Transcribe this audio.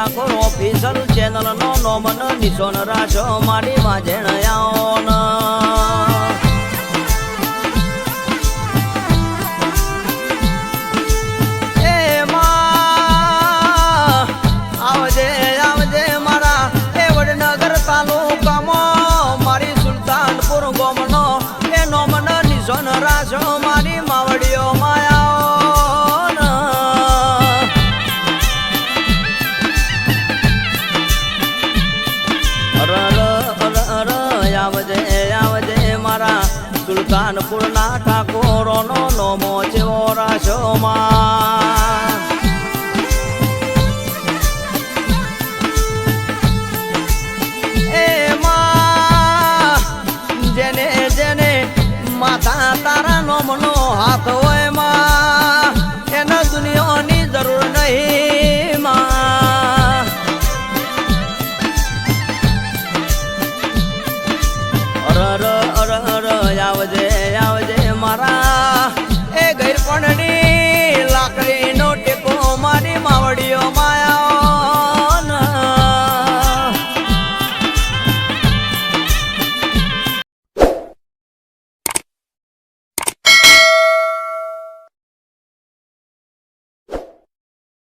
Thakor official channel નો નોમન નિશોન રાશો મારી વાજણ આવજે આવજે મારા એ વડનગર તાલુકામાં મારી સુલતાનપુર ગોમનો એ નોમન નિશોન રાશો મારી માવડીઓ માયા આવજે આવજે મારા સુલતાનપુર ના ઠાકોરો નો નોમો જેવો રાશો માં